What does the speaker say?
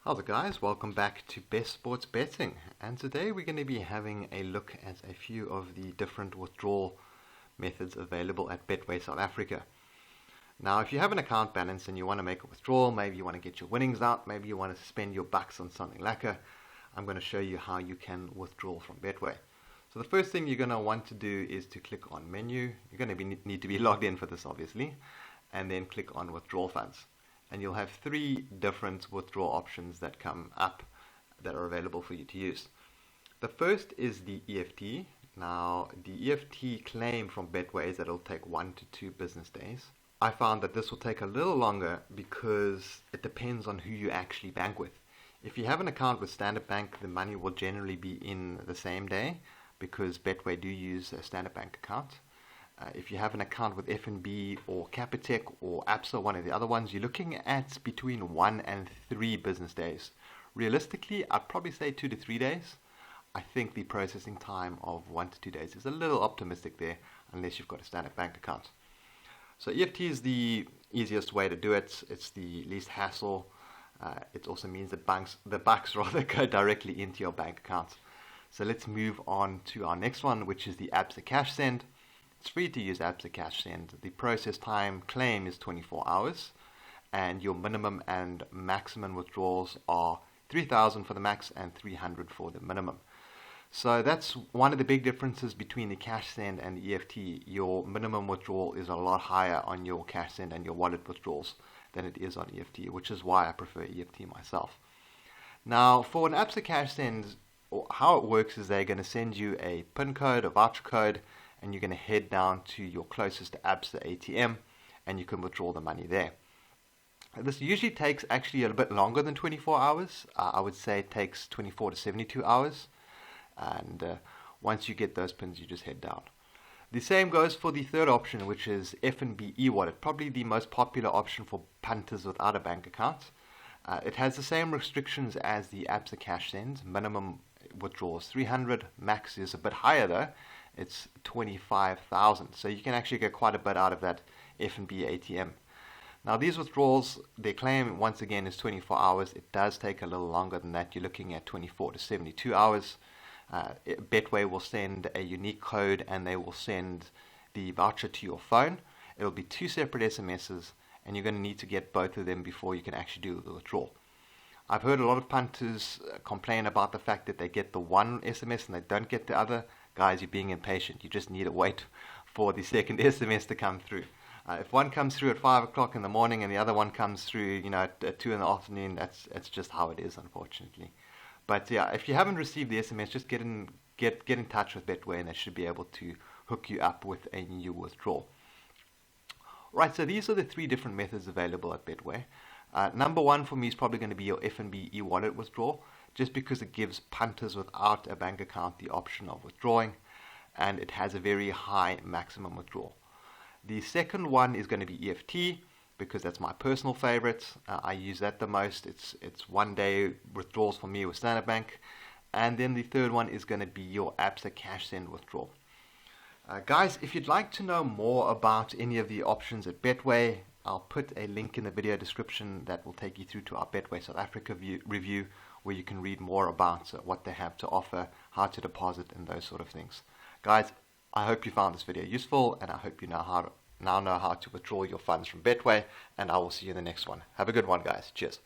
How's it guys? Welcome back to Best Sports Betting, and today we're going to be having a look at a few of the different withdrawal methods available at Betway South Africa. Now if you have an account balance and you want to make a withdrawal, maybe you want to get your winnings out, maybe you want to spend your bucks on something lacquer, I'm going to show you how you can withdraw from Betway. So the first thing you're going to want to do is to click on menu. You're going to need to be logged in for this obviously, and then click on withdrawal funds. And you'll have three different withdrawal options that come up that are available for you to use. The first is the EFT. Now, the EFT claim from Betway is that it'll take 1 to 2 business days. I found that this will take a little longer because it depends on who you actually bank with. If you have an account with Standard Bank, the money will generally be in the same day because Betway do use a Standard Bank account. If you have an account with FNB or Capitec or Absa, one of the other ones, you're looking at between 1 and 3 business days. Realistically, I'd probably say 2 to 3 days. I think the processing time of 1 to 2 days is a little optimistic there, unless you've got a Standard Bank account. So EFT is the easiest way to do it. It's the least hassle. It also means that the bucks rather go directly into your bank account. So let's move on to our next one, which is the Absa cashsend. It's free to use Absa cashsend. The process time claim is 24 hours, and your minimum and maximum withdrawals are 3,000 for the max and 300 for the minimum. So that's one of the big differences between the cashsend and the EFT. Your minimum withdrawal is a lot higher on your cashsend and your wallet withdrawals than it is on EFT, which is why I prefer EFT myself. Now, for an Absa cashsend, how it works is they're going to send you a PIN code, a voucher code, and you're going to head down to your closest Absa ATM and you can withdraw the money there. This usually takes actually a bit longer than 24 hours. I would say it takes 24 to 72 hours. And once you get those pins, you just head down. The same goes for the third option, which is FNB ewallet, probably the most popular option for punters without a bank account. It has the same restrictions as the Absa cashsend. Minimum withdrawal is 300, max is a bit higher though. It's 25,000, so you can actually get quite a bit out of that FNB ATM. Now these withdrawals, their claim once again is 24 hours. It does take a little longer than that. You're looking at 24 to 72 hours. Betway will send a unique code and they will send the voucher to your phone. It will be 2 separate SMSs, and you're going to need to get both of them before you can actually do the withdrawal. I've heard a lot of punters complain about the fact that they get the one SMS and they don't get the other. Guys, you're being impatient. You just need to wait for the second SMS to come through. If one comes through at 5 o'clock in the morning and the other one comes through, at 2 in the afternoon, that's just how it is, unfortunately. But yeah, if you haven't received the SMS, just get in touch with Betway and they should be able to hook you up with a new withdrawal. Right, so these are the 3 different methods available at Betway. Number 1 for me is probably going to be your FNB e-wallet withdrawal, just because it gives punters without a bank account the option of withdrawing, and it has a very high maximum withdrawal. The second one is going to be EFT, because that's my personal favorite. I use that the most. It's 1 day withdrawals for me with Standard Bank. And then the third one is going to be your Absa cashsend withdrawal. Guys, if you'd like to know more about any of the options at Betway, I'll put a link in the video description that will take you through to our Betway South Africa review, where you can read more about what they have to offer, how to deposit, and those sort of things. Guys, I hope you found this video useful, and I hope you now know how to withdraw your funds from Betway, and I will see you in the next one. Have a good one, guys. Cheers.